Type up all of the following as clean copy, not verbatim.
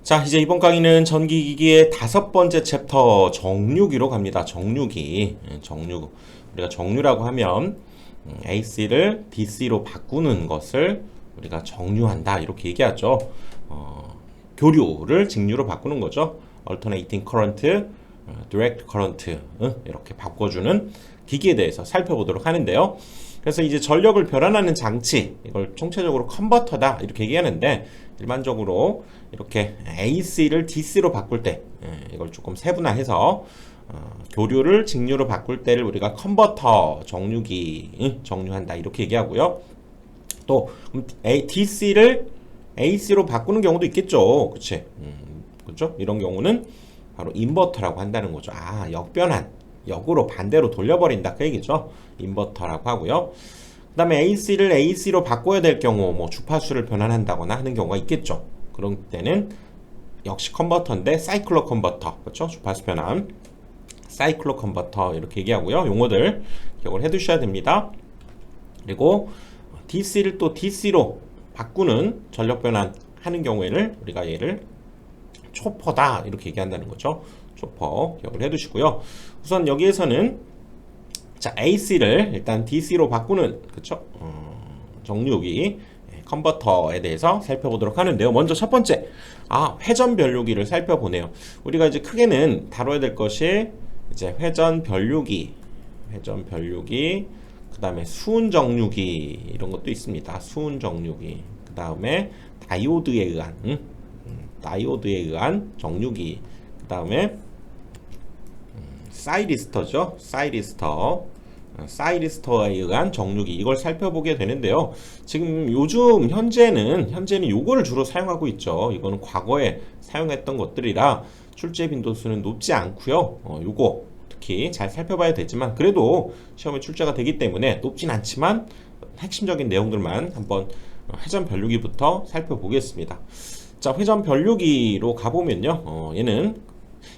자, 이제 이번 강의는 전기기기의 5번째 챕터 정류기로 갑니다. 정류기. 정류. 우리가 정류라고 하면 AC를 DC로 바꾸는 것을 우리가 정류한다. 이렇게 얘기하죠. 교류를 직류로 바꾸는 거죠. Alternating current, direct current 이렇게 바꿔주는 기기에 대해서 살펴보도록 하는데요. 그래서 이제 전력을 변환하는 장치, 이걸 총체적으로 컨버터다 이렇게 얘기하는데, 일반적으로 이렇게 AC를 DC로 바꿀 때 이걸 조금 세분화해서 교류를 직류로 바꿀 때를 우리가 컨버터, 정류기, 정류한다 이렇게 얘기하고요. 또 DC를 AC로 바꾸는 경우도 있겠죠. 그치? 그렇죠? 이런 경우는 바로 인버터라고 한다는 거죠. 아, 역변환, 역으로 반대로 돌려버린다 그 얘기죠. 인버터라고 하고요. 그 다음에 AC를 AC로 바꿔야 될 경우, 뭐 주파수를 변환한다거나 하는 경우가 있겠죠. 그런 때는 역시 컨버터인데 사이클로 컨버터, 그렇죠? 주파수 변환, 사이클로 컨버터 이렇게 얘기하고요. 용어들 기억을 해두셔야 됩니다. 그리고 DC를 또 DC로 바꾸는 전력 변환 하는 경우에는 우리가 얘를 초퍼다 이렇게 얘기한다는 거죠. 초퍼 기억을 해두시고요. 우선 여기에서는 자, AC를 일단 DC로 바꾸는, 그쵸? 정류기, 컨버터에 대해서 살펴보도록 하는데요. 먼저 첫 번째, 회전 변류기를 살펴보네요. 우리가 이제 크게는 다뤄야 될 것이 이제 회전 변류기, 그 다음에 수은 정류기 이런 것도 있습니다. 수은 정류기, 그 다음에 다이오드에 의한 정류기, 그 다음에 사이리스터죠. 사이리스터에 의한 정류기, 이걸 살펴보게 되는데요. 지금 요즘 현재는 요거를 주로 사용하고 있죠. 이거는 과거에 사용했던 것들이라 출제 빈도수는 높지 않고요. 요거 특히 잘 살펴봐야 되지만 그래도 시험에 출제가 되기 때문에 높진 않지만 핵심적인 내용들만 한번 회전 변류기부터 살펴보겠습니다. 자, 회전 변류기로 가보면요. 얘는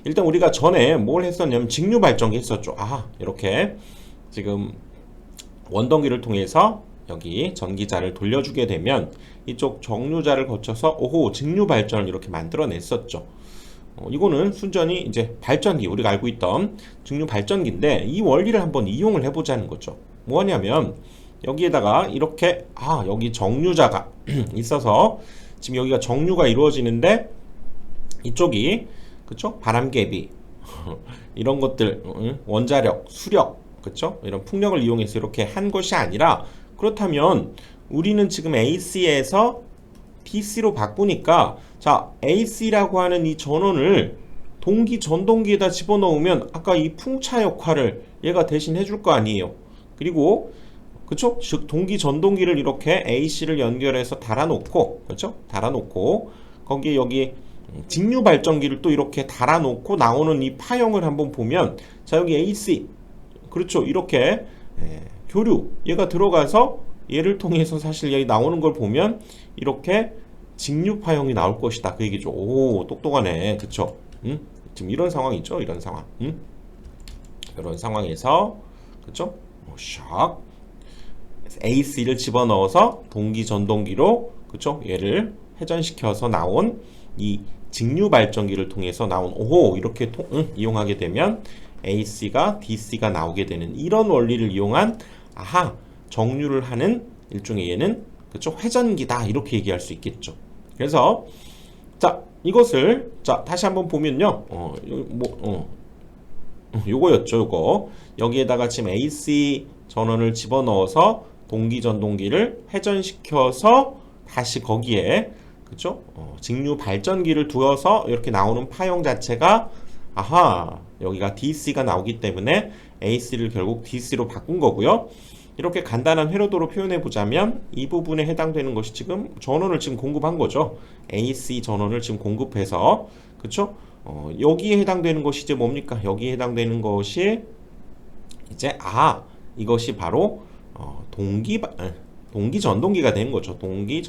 일단 우리가 전에 뭘 했었냐면 직류 발전기 했었죠. 이렇게 지금 원동기를 통해서 여기 전기자를 돌려주게 되면 이쪽 정류자를 거쳐서 직류 발전을 이렇게 만들어냈었죠. 이거는 순전히 이제 발전기, 우리가 알고 있던 직류 발전기인데 이 원리를 한번 이용을 해보자는 거죠. 뭐냐면 여기에다가 이렇게 여기 정류자가 있어서 지금 여기가 정류가 이루어지는데 이쪽이, 그쵸? 바람개비 이런 것들, 원자력, 수력, 그쵸? 이런 풍력을 이용해서 이렇게 한 것이 아니라, 그렇다면 우리는 지금 AC에서 DC로 바꾸니까, 자, AC라고 하는 이 전원을 동기 전동기에다 집어넣으면 아까 이 풍차 역할을 얘가 대신 해줄 거 아니에요. 그리고 그쵸? 즉 동기 전동기를 이렇게 AC를 연결해서 달아놓고, 그쵸? 달아놓고 거기에 여기 직류 발전기를 또 이렇게 달아놓고 나오는 이 파형을 한번 보면, 자, 여기 AC, 그렇죠? 이렇게 교류, 얘가 들어가서 얘를 통해서 사실 여기 나오는 걸 보면 이렇게 직류 파형이 나올 것이다 그 얘기죠. 오, 똑똑하네, 그쵸? 지금 이런 상황이죠. 이런 상황, 이런 상황에서, 그쵸? 샥 AC를 집어넣어서 동기 전동기로, 그쵸? 얘를 회전시켜서 나온 이 직류 발전기를 통해서 나온 이렇게 이용하게 되면 AC가 DC가 나오게 되는 이런 원리를 이용한 정류를 하는 일종의 얘는, 그쵸? 회전기다 이렇게 얘기할 수 있겠죠. 그래서 자, 이것을 자 다시 한번 보면요. 요거였죠. 요거 여기에다가 지금 AC 전원을 집어넣어서 동기 전동기를 회전시켜서 다시 거기에, 그쵸? 직류 발전기를 두어서 이렇게 나오는 파형 자체가 여기가 DC가 나오기 때문에 AC를 결국 DC로 바꾼 거고요. 이렇게 간단한 회로도로 표현해 보자면 이 부분에 해당되는 것이 지금 전원을 지금 공급한 거죠. AC 전원을 지금 공급해서, 그쵸? 여기에 해당되는 것이 이제 뭡니까? 여기에 해당되는 것이 이제 이것이 바로 동기 전동기가 되는 거죠. 동기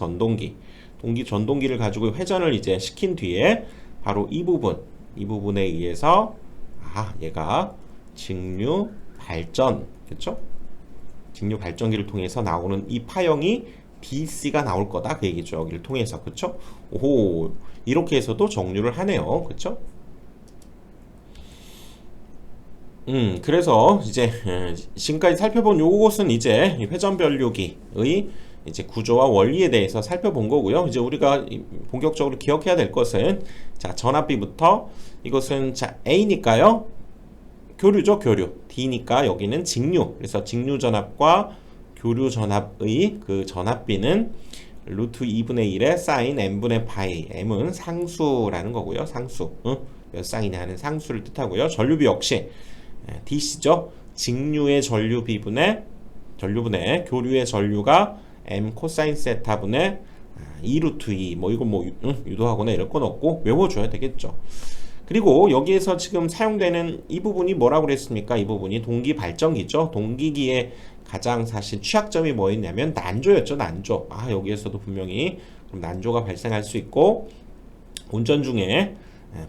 전동기를 가지고 회전을 이제 시킨 뒤에 바로 이 부분에 의해서 얘가 직류 발전, 그렇죠? 직류 발전기를 통해서 나오는 이 파형이 DC가 나올 거다 그 얘기죠. 여기를 통해서. 그쵸? 오, 이렇게 해서도 정류를 하네요. 그쵸? 그래서 이제 지금까지 살펴본 요것은 이제 회전 변류기의 이제 구조와 원리에 대해서 살펴본 거고요. 이제 우리가 본격적으로 기억해야 될 것은 자, 전압비부터 이것은 자, A니까요. 교류죠, 교류. D니까 여기는 직류. 그래서 직류 전압과 교류 전압의 그 전압비는 루트 2분의 1에 사인 n분의 파이. m은 상수라는 거고요. 상수. 몇 쌍이냐 하는 상수를 뜻하고요. 전류비 역시 DC죠. 직류의 전류비분의 교류의 전류가 m 코사인 세타분의 2 루트 2. 뭐 이거 뭐 유도하거나 이럴 건 없고 외워줘야 되겠죠. 그리고 여기에서 지금 사용되는 이 부분이 뭐라고 그랬습니까? 이 부분이 동기 발전기죠. 동기기의 가장 사실 취약점이 뭐였냐면 난조였죠. 난조. 아, 여기에서도 분명히 그럼 난조가 발생할 수 있고 운전 중에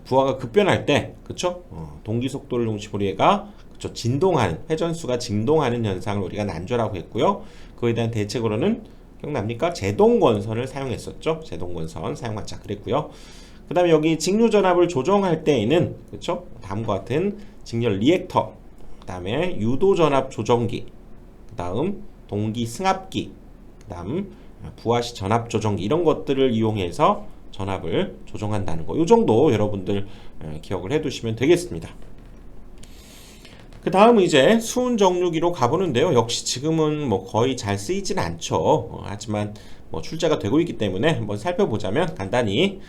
부하가 급변할 때, 그쵸? 동기 속도를 중심으로 얘가 그쵸? 진동하는, 회전수가 진동하는 현상을 우리가 난조라고 했고요. 그에 대한 대책으로는 기억납니까? 제동건선을 사용했었죠. 제동건선 사용하자 그랬고요. 그 다음에 여기 직류전압을 조정할 때에는, 그쵸? 다음과 같은 직렬 리액터, 그 다음에 유도전압 조정기, 그 다음 동기 승합기, 그 다음 부하시 전압 조정기, 이런 것들을 이용해서 전압을 조정한다는 거. 이 정도 여러분들 기억을 해 두시면 되겠습니다. 그 다음은 이제 수은 정류기로 가보는데요. 역시 지금은 뭐 거의 잘 쓰이진 않죠. 하지만 뭐 출제가 되고 있기 때문에 한번 살펴보자면 간단히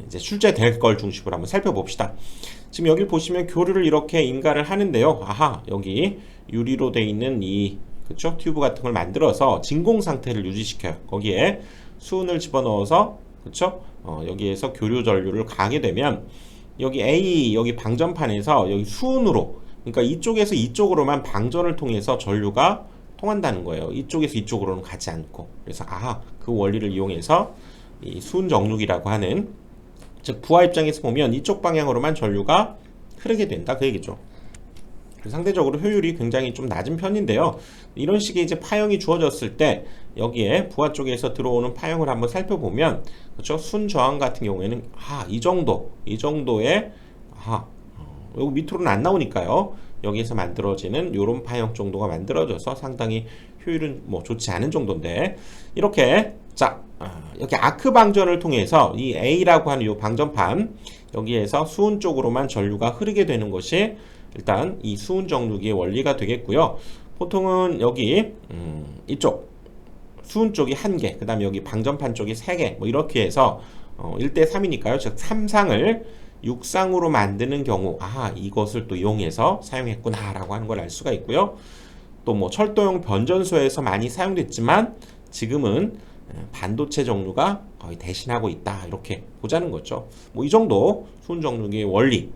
이제 출제될 걸 중심으로 한번 살펴봅시다. 지금 여기 보시면 교류를 이렇게 인가를 하는데요. 아하, 여기 유리로 되어 있는 이 그쵸? 튜브 같은 걸 만들어서 진공 상태를 유지시켜요. 거기에 수은을 집어넣어서 그쵸? 여기에서 교류 전류를 가하게 되면 여기 A 여기 방전판에서 여기 수은으로, 그러니까 이쪽에서 이쪽으로만 방전을 통해서 전류가 통한다는 거예요. 이쪽에서 이쪽으로는 가지 않고. 그래서 아하, 그 원리를 이용해서 이 수은 정류기라고 하는, 즉 부하 입장에서 보면 이쪽 방향으로만 전류가 흐르게 된다 그 얘기죠. 상대적으로 효율이 굉장히 좀 낮은 편인데요. 이런 식의 이제 파형이 주어졌을 때 여기에 부하 쪽에서 들어오는 파형을 한번 살펴보면, 그렇죠? 순 저항 같은 경우에는 이 정도의 여기 밑으로는 안 나오니까요. 여기에서 만들어지는 요런 파형 정도가 만들어져서 상당히 효율은 뭐 좋지 않은 정도인데, 이렇게 자 여기 아크 방전을 통해서 이 A라고 하는 요 방전판 여기에서 수은 쪽으로만 전류가 흐르게 되는 것이 일단 이 수은 정류기의 원리가 되겠고요. 보통은 여기 이쪽 수은 쪽이 1개, 그 다음에 여기 방전판 쪽이 3개, 뭐 이렇게 해서 1대 3이니까요. 즉 3상을 6상으로 만드는 경우, 이것을 또 이용해서 사용했구나 라고 하는 걸 알 수가 있고요. 또 뭐 철도용 변전소에서 많이 사용됐지만 지금은 반도체 정류가 거의 대신하고 있다, 이렇게 보자는 거죠. 뭐 이 정도 수은 정류기의 원리를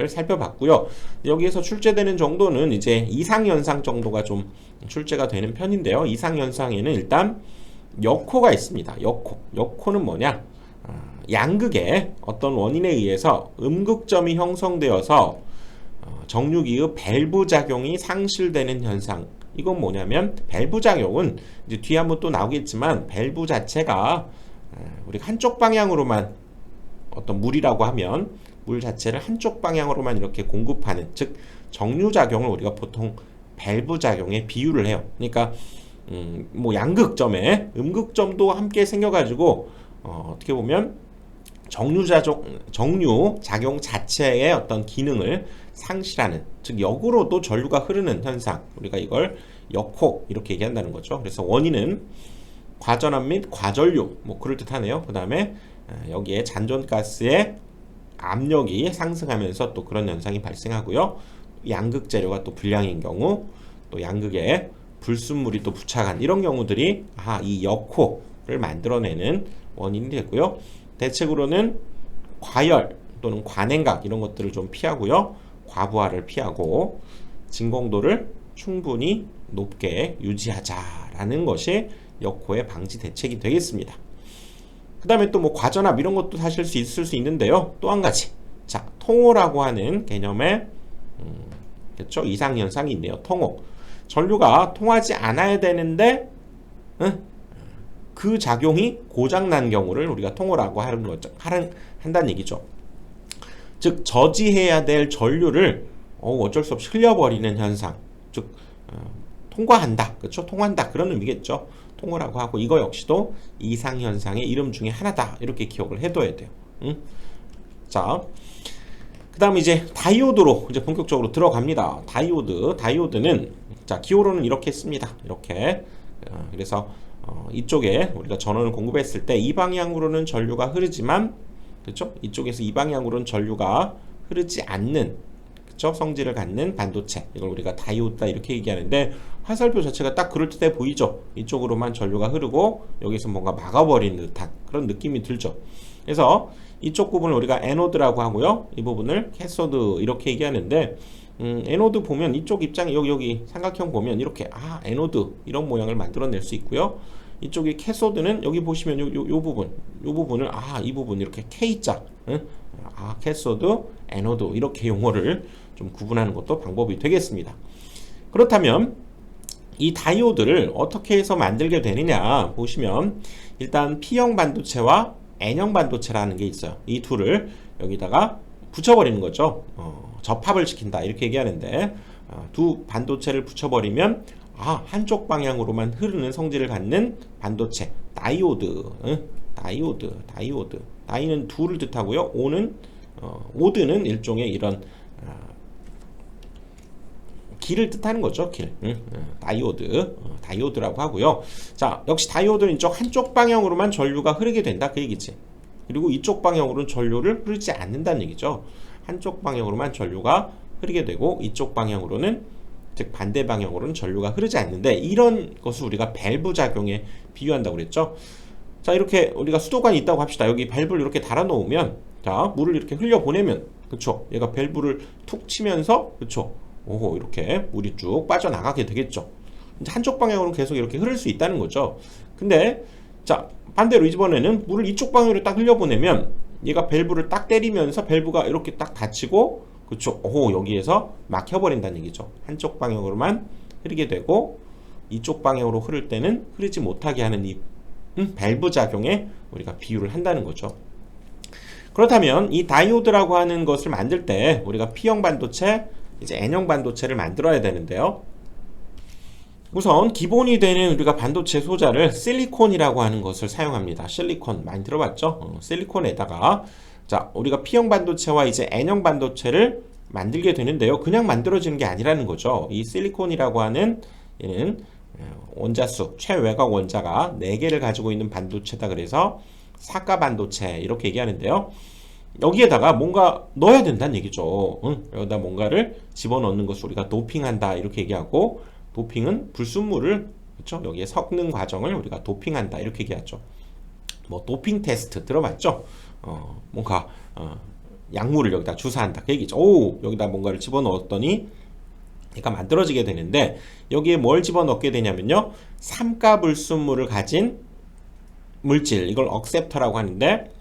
살펴봤고요. 여기에서 출제되는 정도는 이제 이상현상 정도가 좀 출제가 되는 편인데요. 이상현상에는 일단 역호가 있습니다. 역호는 뭐냐? 양극의 어떤 원인에 의해서 음극점이 형성되어서 정류기의 밸브 작용이 상실되는 현상. 이건 뭐냐면 밸브 작용은 이제 뒤에 한번 또 나오겠지만 밸브 자체가 우리가 한쪽 방향으로만, 어떤 물이라고 하면 물 자체를 한쪽 방향으로만 이렇게 공급하는, 즉 정류작용을 우리가 보통 밸브 작용에 비유를 해요. 그러니까 뭐 양극점에 음극점도 함께 생겨가지고 어떻게 보면 정류 작용 자체의 어떤 기능을 상실하는, 즉 역으로도 전류가 흐르는 현상, 우리가 이걸 역호 이렇게 얘기한다는 거죠. 그래서 원인은 과전압 및 과전류, 뭐 그럴듯하네요. 그 다음에 여기에 잔존가스의 압력이 상승하면서 또 그런 현상이 발생하고요. 양극 재료가 또 불량인 경우, 또 양극에 불순물이 또 부착한 이런 경우들이 이 역호를 만들어내는 원인이 되고요. 대책으로는 과열 또는 관행각 이런 것들을 좀 피하고요. 과부하를 피하고 진공도를 충분히 높게 유지하자라는 것이 역호의 방지 대책이 되겠습니다. 그 다음에 또 뭐 과전압 이런 것도 사실 있을 수 있는데요. 또 한 가지, 자 통호라고 하는 개념의 그렇죠? 이상현상이 있네요. 통호, 전류가 통하지 않아야 되는데 그 작용이 고장난 경우를 우리가 통호라고 한다는 얘기죠. 즉 저지해야 될 전류를 어쩔 수 없이 흘려버리는 현상, 즉 통과한다, 그렇죠? 통한다 그런 의미겠죠. 통호라고 하고 이거 역시도 이상 현상의 이름 중에 하나다 이렇게 기억을 해둬야 돼요. 자, 그다음 이제 다이오드로 이제 본격적으로 들어갑니다. 다이오드는 자 기호로는 이렇게 씁니다. 이렇게 그래서 이쪽에 우리가 전원을 공급했을 때 이 방향으로는 전류가 흐르지만 그렇죠? 이쪽에서 이 방향으로는 전류가 흐르지 않는 그렇죠? 성질을 갖는 반도체 이걸 우리가 다이오드다 이렇게 얘기하는데 화살표 자체가 딱 그럴듯해 보이죠? 이쪽으로만 전류가 흐르고 여기서 뭔가 막아버리는 듯한 그런 느낌이 들죠. 그래서 이쪽 부분을 우리가 에노드라고 하고요. 이 부분을 캐소드 이렇게 얘기하는데 에노드 보면 이쪽 입장에 여기 삼각형 보면 이렇게 에노드 이런 모양을 만들어낼 수 있고요. 이쪽이 캐소드는 여기 보시면 요 부분을 이 부분 이렇게 K자 캐소드, 에노드 이렇게 용어를 좀 구분하는 것도 방법이 되겠습니다. 그렇다면 이 다이오드를 어떻게 해서 만들게 되느냐 보시면 일단 P형 반도체와 N형 반도체라는 게 있어요. 이 둘을 여기다가 붙여버리는 거죠. 접합을 시킨다 이렇게 얘기하는데 두 반도체를 붙여버리면 한쪽 방향으로만 흐르는 성질을 갖는 반도체 다이오드. 다이는 둘을 뜻하고요. 오드는 일종의 이런 길을 뜻하는 거죠. 길. 다이오드라고 하고요. 자, 역시 다이오드는 이쪽 한쪽 방향으로만 전류가 흐르게 된다 그 얘기지. 그리고 이쪽 방향으로는 전류를 흐르지 않는다는 얘기죠. 한쪽 방향으로만 전류가 흐르게 되고 이쪽 방향으로는 즉 반대 방향으로는 전류가 흐르지 않는데 이런 것을 우리가 밸브 작용에 비유한다고 그랬죠. 자, 이렇게 우리가 수도관이 있다고 합시다. 여기 밸브를 이렇게 달아 놓으면 자, 물을 이렇게 흘려 보내면 그렇죠. 얘가 밸브를 툭 치면서 그렇죠. 이렇게 물이 쭉 빠져나가게 되겠죠. 이제 한쪽 방향으로 계속 이렇게 흐를 수 있다는 거죠. 근데 자, 반대로 이번에는 물을 이쪽 방향으로 딱 흘려보내면 얘가 밸브를 딱 때리면서 밸브가 이렇게 딱 닫히고 그쵸? 여기에서 막혀버린다는 얘기죠. 한쪽 방향으로만 흐르게 되고 이쪽 방향으로 흐를 때는 흐르지 못하게 하는 이 밸브 작용에 우리가 비유를 한다는 거죠. 그렇다면 이 다이오드라고 하는 것을 만들 때 우리가 P형 반도체, 이제 N형 반도체를 만들어야 되는데요. 우선 기본이 되는 우리가 반도체 소자를 실리콘이라고 하는 것을 사용합니다. 실리콘 많이 들어봤죠? 실리콘에다가 자, 우리가 P형 반도체와 이제 N형 반도체를 만들게 되는데요. 그냥 만들어지는 게 아니라는 거죠. 이 실리콘이라고 하는 얘는 원자수, 최외곽 원자가 4개를 가지고 있는 반도체다. 그래서 사가 반도체 이렇게 얘기하는데요. 여기에다가 뭔가 넣어야 된다는 얘기죠. 여기다 뭔가를 집어넣는 것을 우리가 도핑한다 이렇게 얘기하고 도핑은 불순물을 그렇죠? 여기에 섞는 과정을 우리가 도핑한다 이렇게 얘기하죠. 뭐 도핑 테스트 들어봤죠? 뭔가 약물을 여기다 주사한다 그 얘기죠. 여기다 뭔가를 집어넣었더니 얘가 만들어지게 되는데 여기에 뭘 집어넣게 되냐면요. 삼가 불순물을 가진 물질 이걸 억셉터라고 하는데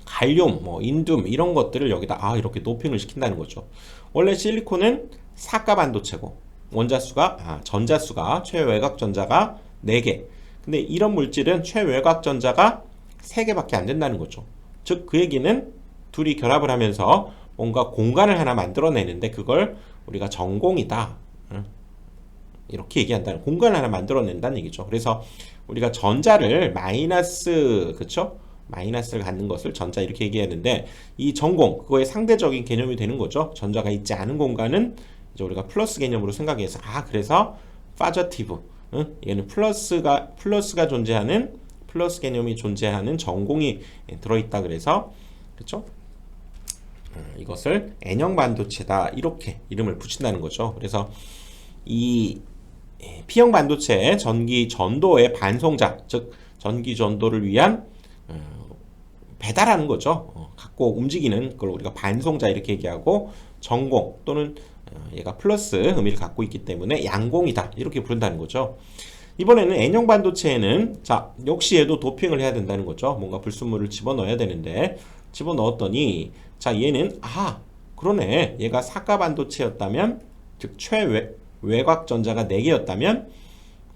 갈륨, 인듐 이런 것들을 여기다 이렇게 도핑을 시킨다는 거죠. 원래 실리콘은 사가 반도체고 전자수가 최외곽 전자가 4개. 근데 이런 물질은 최외곽 전자가 3개밖에 안 된다는 거죠. 즉 그 얘기는 둘이 결합을 하면서 뭔가 공간을 하나 만들어내는데 그걸 우리가 전공이다. 이렇게 얘기한다는 공간을 하나 만들어낸다는 얘기죠. 그래서 우리가 전자를 그렇죠? 마이너스를 갖는 것을 전자 이렇게 얘기하는데 이 전공 그거의 상대적인 개념이 되는 거죠. 전자가 있지 않은 공간은 이제 우리가 플러스 개념으로 생각해서 그래서 파저티브 얘는 플러스가 존재하는 플러스 개념이 존재하는 전공이 들어있다 그래서 그렇죠? 이것을 N형 반도체다 이렇게 이름을 붙인다는 거죠. 그래서 이 P형 반도체의 전기 전도의 반송자 즉 전기 전도를 위한 배달하는 거죠. 갖고 움직이는 걸 우리가 반송자 이렇게 얘기하고 전공 또는 얘가 플러스 의미를 갖고 있기 때문에 양공이다 이렇게 부른다는 거죠. 이번에는 N형 반도체에는 자 역시 얘도 도핑을 해야 된다는 거죠. 뭔가 불순물을 집어넣어야 되는데 집어넣었더니 자 얘는 그러네 얘가 사가 반도체였다면 즉 최외곽 전자가 4개였다면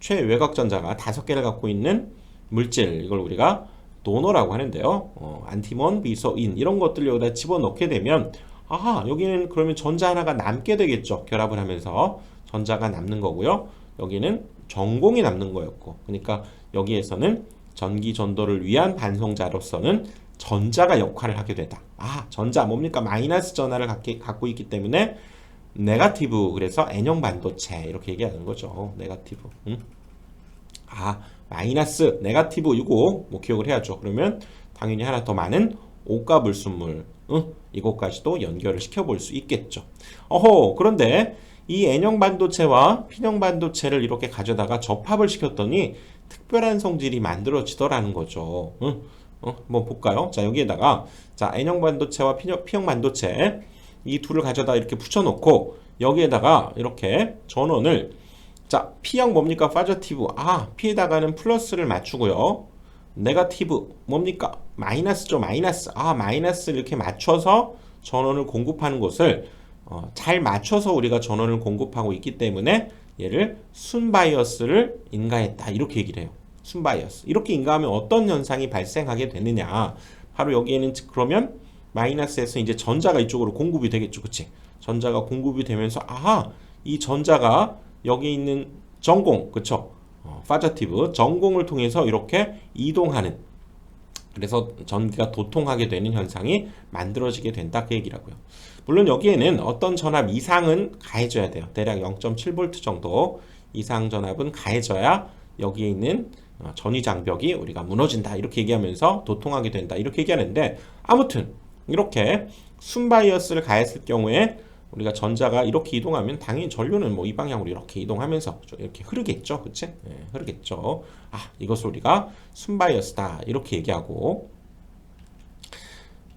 최외곽 전자가 5개를 갖고 있는 물질 이걸 우리가 도너라고 하는데요. 안티몬, 비소인 이런 것들 여기다 집어넣게 되면 아하 여기는 그러면 전자 하나가 남게 되겠죠. 결합을 하면서 전자가 남는 거고요. 여기는 전공이 남는 거였고 그러니까 여기에서는 전기 전도를 위한 반송자로서는 전자가 역할을 하게 되다. 아 전자 뭡니까? 마이너스 전하를 갖고 있기 때문에 네거티브 그래서 N형 반도체 이렇게 얘기하는 거죠. 네거티브. 아 마이너스 네거티브 이거 뭐 기억을 해야죠. 그러면 당연히 하나 더 많은 오가 불순물 이것까지도 연결을 시켜볼 수 있겠죠. 그런데 이 N형 반도체와 P형 반도체를 이렇게 가져다가 접합을 시켰더니 특별한 성질이 만들어지더라는 거죠. 한번 볼까요? 자 여기에다가 자 N형 반도체와 P형 반도체 이 둘을 가져다 이렇게 붙여놓고 여기에다가 이렇게 전원을 자 P형 뭡니까? 파저티브 P에다가는 플러스를 맞추고요. 네거티브 뭡니까? 마이너스죠. 마이너스 마이너스를 이렇게 맞춰서 전원을 공급하는 것을 잘 맞춰서 우리가 전원을 공급하고 있기 때문에 얘를 순바이어스를 인가했다 이렇게 얘기를 해요. 순바이어스 이렇게 인가하면 어떤 현상이 발생하게 되느냐 바로 여기에는 그러면 마이너스에서 이제 전자가 이쪽으로 공급이 되겠죠. 그치? 전자가 공급이 되면서 이 전자가 여기 있는 전공 그쵸? 파저티브 전공을 통해서 이렇게 이동하는 그래서 전기가 도통하게 되는 현상이 만들어지게 된다 그 얘기라고요. 물론 여기에는 어떤 전압 이상은 가해져야 돼요. 대략 0.7V 정도 이상 전압은 가해져야 여기에 있는 전위 장벽이 우리가 무너진다 이렇게 얘기하면서 도통하게 된다 이렇게 얘기하는데 아무튼 이렇게 순바이어스를 가했을 경우에 우리가 전자가 이렇게 이동하면 당연히 전류는 뭐 이 방향으로 이렇게 이동하면서 이렇게 흐르겠죠. 그치? 네, 흐르겠죠. 이것을 우리가 순바이어스다 이렇게 얘기하고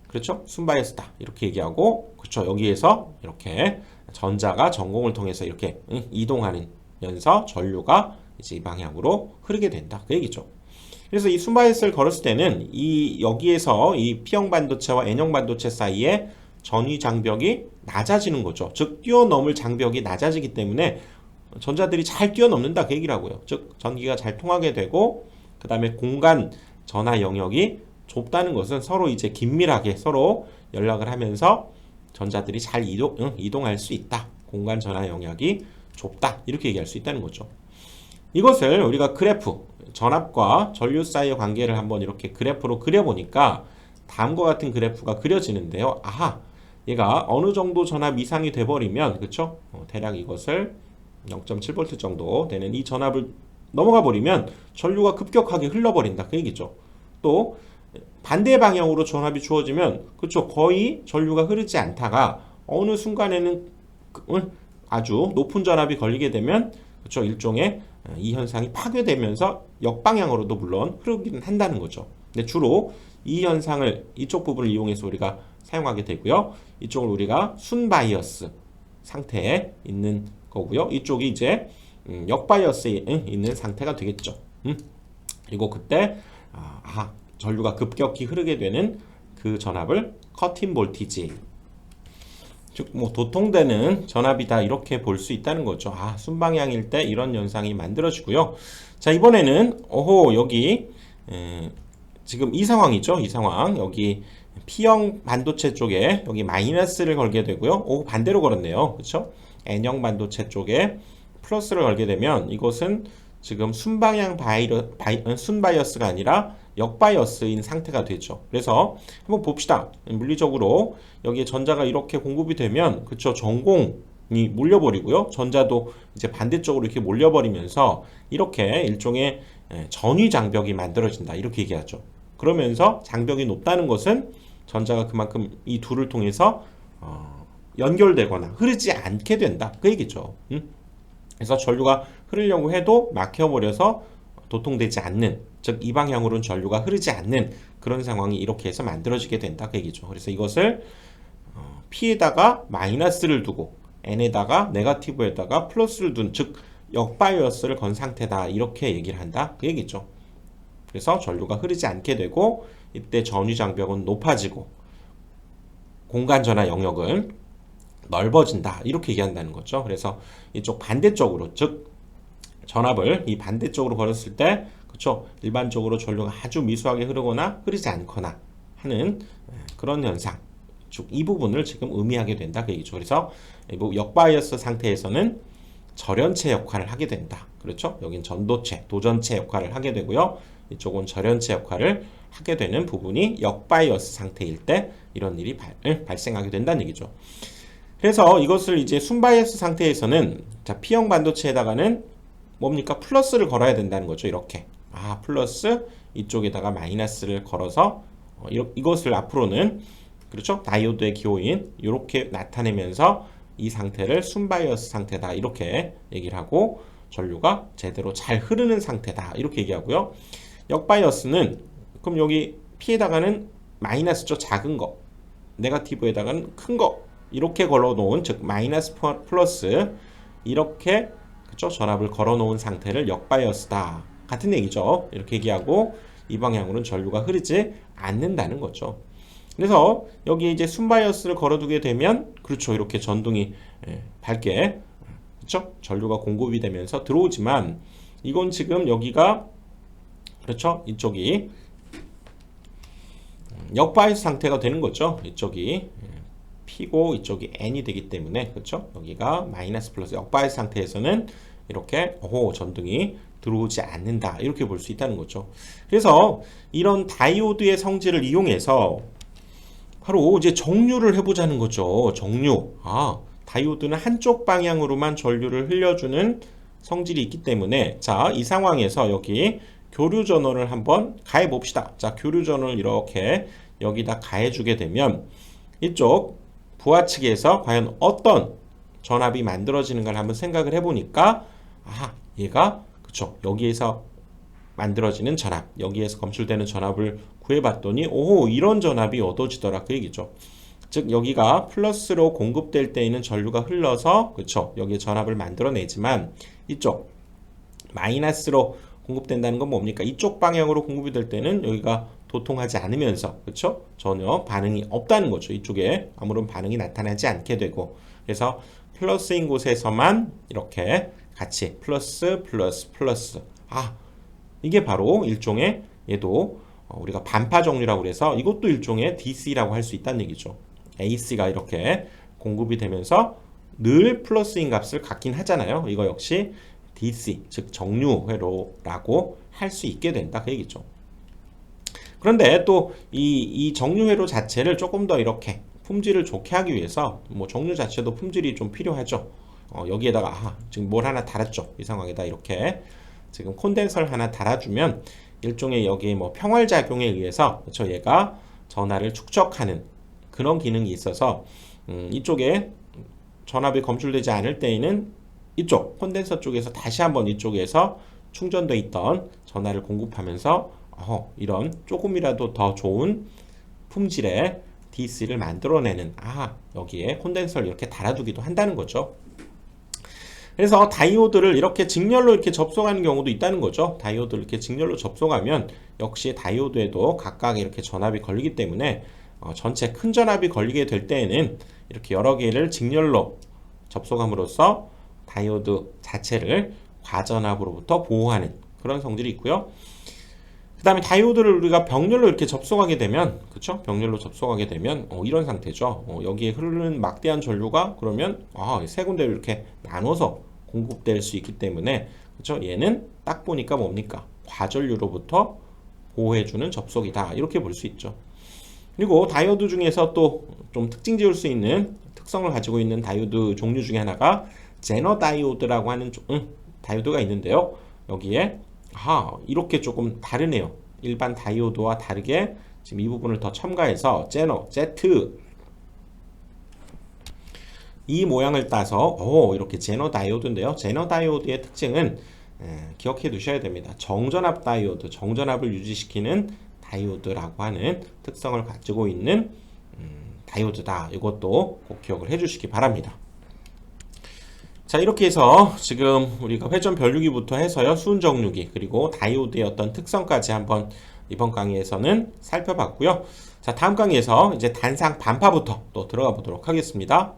그렇죠? 순바이어스다 이렇게 얘기하고 그렇죠? 여기에서 이렇게 전자가 전공을 통해서 이렇게 이동하면서 전류가 이제 이 방향으로 흐르게 된다 그 얘기죠. 그래서 이 순바이어스를 걸었을 때는 여기에서 이 P형 반도체와 N형 반도체 사이에 전위 장벽이 낮아지는 거죠. 즉 뛰어넘을 장벽이 낮아지기 때문에 전자들이 잘 뛰어넘는다 그 얘기라고요. 즉 전기가 잘 통하게 되고 그 다음에 공간 전하 영역이 좁다는 것은 서로 이제 긴밀하게 서로 연락을 하면서 전자들이 잘 이동할 수 있다. 공간 전하 영역이 좁다 이렇게 얘기할 수 있다는 거죠. 이것을 우리가 그래프 전압과 전류 사이의 관계를 한번 이렇게 그래프로 그려보니까 다음과 같은 그래프가 그려지는데요. 얘가 어느 정도 전압 이상이 돼버리면 그쵸? 대략 이것을 0.7V 정도 되는 이 전압을 넘어가 버리면 전류가 급격하게 흘러버린다 그 얘기죠. 또 반대 방향으로 전압이 주어지면 그쵸? 거의 전류가 흐르지 않다가 어느 순간에는 아주 높은 전압이 걸리게 되면 그쵸? 일종의 이 현상이 파괴되면서 역방향으로도 물론 흐르기는 한다는 거죠. 근데 주로 이 현상을 이쪽 부분을 이용해서 우리가 사용하게 되고요. 이쪽을 우리가 순바이어스 상태에 있는 거고요. 이쪽이 이제 역바이어스에 있는 상태가 되겠죠. 그리고 그때 전류가 급격히 흐르게 되는 그 전압을 커팅 볼티지 즉 뭐 도통되는 전압이다 이렇게 볼 수 있다는 거죠. 순방향일 때 이런 현상이 만들어지고요. 자 이번에는 여기 지금 이 상황이죠. 이 상황 여기 P형 반도체 쪽에 여기 마이너스를 걸게 되고요. 반대로 걸었네요. 그렇죠? N형 반도체 쪽에 플러스를 걸게 되면 이것은 지금 순방향 순바이어스가 아니라 역바이어스인 상태가 되죠. 그래서 한번 봅시다. 물리적으로 여기에 전자가 이렇게 공급이 되면 그쵸 전공이 몰려버리고요. 전자도 이제 반대쪽으로 이렇게 몰려버리면서 이렇게 일종의 전위 장벽이 만들어진다 이렇게 얘기하죠. 그러면서 장벽이 높다는 것은 전자가 그만큼 이 둘을 통해서 연결되거나 흐르지 않게 된다 그 얘기죠. 그래서 전류가 흐르려고 해도 막혀버려서 도통되지 않는 즉 이 방향으로는 전류가 흐르지 않는 그런 상황이 이렇게 해서 만들어지게 된다 그 얘기죠. 그래서 이것을 P에다가 마이너스를 두고 N에다가 네거티브에다가 플러스를 둔 즉 역바이어스를 건 상태다 이렇게 얘기를 한다 그 얘기죠. 그래서 전류가 흐르지 않게 되고 이때 전위 장벽은 높아지고 공간 전하 영역은 넓어진다 이렇게 얘기한다는 거죠. 그래서 이쪽 반대쪽으로 즉 전압을 이 반대쪽으로 걸었을 때 그렇죠? 일반적으로 전류가 아주 미수하게 흐르거나 흐르지 않거나 하는 그런 현상. 즉 이 부분을 지금 의미하게 된다 그 얘기죠. 그래서 역바이어스 상태에서는 절연체 역할을 하게 된다. 그렇죠? 여긴 전도체, 도전체 역할을 하게 되고요. 이쪽은 절연체 역할을 하게 되는 부분이 역바이어스 상태일 때 이런 일이 발생하게 된다는 얘기죠. 그래서 이것을 이제 순바이어스 상태에서는 자, P형 반도체에다가는 뭡니까? 플러스를 걸어야 된다는 거죠. 이렇게. 플러스 이쪽에다가 마이너스를 걸어서 이것을 앞으로는 그렇죠? 다이오드의 기호인 이렇게 나타내면서 이 상태를 순바이어스 상태다 이렇게 얘기를 하고 전류가 제대로 잘 흐르는 상태다 이렇게 얘기하고요. 역바이어스는 그럼 여기 P에다가는 마이너스죠. 작은 거. 네거티브에다가는 큰 거. 이렇게 걸어놓은 즉 마이너스 플러스 이렇게 그렇죠? 전압을 걸어놓은 상태를 역바이어스다. 같은 얘기죠. 이렇게 얘기하고 이 방향으로는 전류가 흐르지 않는다는 거죠. 그래서 여기 이제 순바이어스를 걸어두게 되면 그렇죠. 이렇게 전등이 밝게 그렇죠? 전류가 공급이 되면서 들어오지만 이건 지금 여기가 그렇죠? 이쪽이 역바이어스 상태가 되는 거죠. 이쪽이 P고 이쪽이 N이 되기 때문에 그렇죠? 여기가 마이너스 플러스 역바이어스 상태에서는 이렇게 전등이 들어오지 않는다 이렇게 볼 수 있다는 거죠. 그래서 이런 다이오드의 성질을 이용해서 바로 이제 정류를 해보자는 거죠. 정류. 다이오드는 한쪽 방향으로만 전류를 흘려주는 성질이 있기 때문에 자, 이 상황에서 여기 교류 전원을 한번 가해 봅시다. 자, 교류 전원을 이렇게 여기다 가해 주게 되면 이쪽 부하 측에서 과연 어떤 전압이 만들어지는가를 한번 생각을 해보니까 얘가 그쵸 여기에서 만들어지는 전압 여기에서 검출되는 전압을 구해봤더니 이런 전압이 얻어지더라 그 얘기죠. 즉 여기가 플러스로 공급될 때에는 전류가 흘러서 그쵸 여기에 전압을 만들어내지만 이쪽 마이너스로 공급된다는 건 뭡니까? 이쪽 방향으로 공급이 될 때는 여기가 도통하지 않으면서 그쵸 전혀 반응이 없다는 거죠. 이쪽에 아무런 반응이 나타나지 않게 되고 그래서 플러스인 곳에서만 이렇게 같이 플러스 이게 바로 일종의 얘도 우리가 반파 정류라고 그래서 이것도 일종의 DC라고 할 수 있다는 얘기죠. AC가 이렇게 공급이 되면서 늘 플러스인 값을 갖긴 하잖아요. 이거 역시 DC 즉 정류회로라고 할 수 있게 된다 그 얘기죠. 그런데 또 이 정류회로 자체를 조금 더 이렇게 품질을 좋게 하기 위해서 정류 자체도 품질이 좀 필요하죠. 여기에다가 지금 뭘 하나 달았죠. 이 상황에다 이렇게 지금 콘덴서를 하나 달아주면 일종의 여기 평활작용에 의해서 그렇죠? 얘가 전하를 축적하는 그런 기능이 있어서 이쪽에 전압이 검출되지 않을 때에는 이쪽 콘덴서 쪽에서 다시 한번 이쪽에서 충전돼 있던 전하를 공급하면서 이런 조금이라도 더 좋은 품질의 DC를 만들어내는 여기에 콘덴서를 이렇게 달아두기도 한다는 거죠. 그래서 다이오드를 이렇게 직렬로 이렇게 접속하는 경우도 있다는 거죠. 다이오드를 이렇게 직렬로 접속하면 역시 다이오드에도 각각 이렇게 전압이 걸리기 때문에 전체 큰 전압이 걸리게 될 때에는 이렇게 여러 개를 직렬로 접속함으로써 다이오드 자체를 과전압으로부터 보호하는 그런 성질이 있고요. 그 다음에 다이오드를 우리가 병렬로 이렇게 접속하게 되면 그쵸? 병렬로 접속하게 되면 이런 상태죠. 여기에 흐르는 막대한 전류가 그러면 세 군데로 이렇게 나눠서 공급될 수 있기 때문에 그쵸? 얘는 딱 보니까 뭡니까? 과전류로부터 보호해주는 접속이다 이렇게 볼 수 있죠. 그리고 다이오드 중에서 또 좀 특징 지을 수 있는 특성을 가지고 있는 다이오드 종류 중에 하나가 제너 다이오드라고 하는 다이오드가 있는데요. 여기에 이렇게 조금 다르네요. 일반 다이오드와 다르게 지금 이 부분을 더 첨가해서 제너, Z 이 모양을 따서 이렇게 제너 다이오드인데요. 제너 다이오드의 특징은 기억해 두셔야 됩니다. 정전압 다이오드, 정전압을 유지시키는 다이오드라고 하는 특성을 가지고 있는 다이오드다. 이것도 꼭 기억을 해 주시기 바랍니다. 자, 이렇게 해서 지금 우리가 회전 변류기부터 해서요, 수은 정류기, 그리고 다이오드의 어떤 특성까지 한번 이번 강의에서는 살펴봤고요. 자, 다음 강의에서 이제 단상 반파부터 또 들어가 보도록 하겠습니다.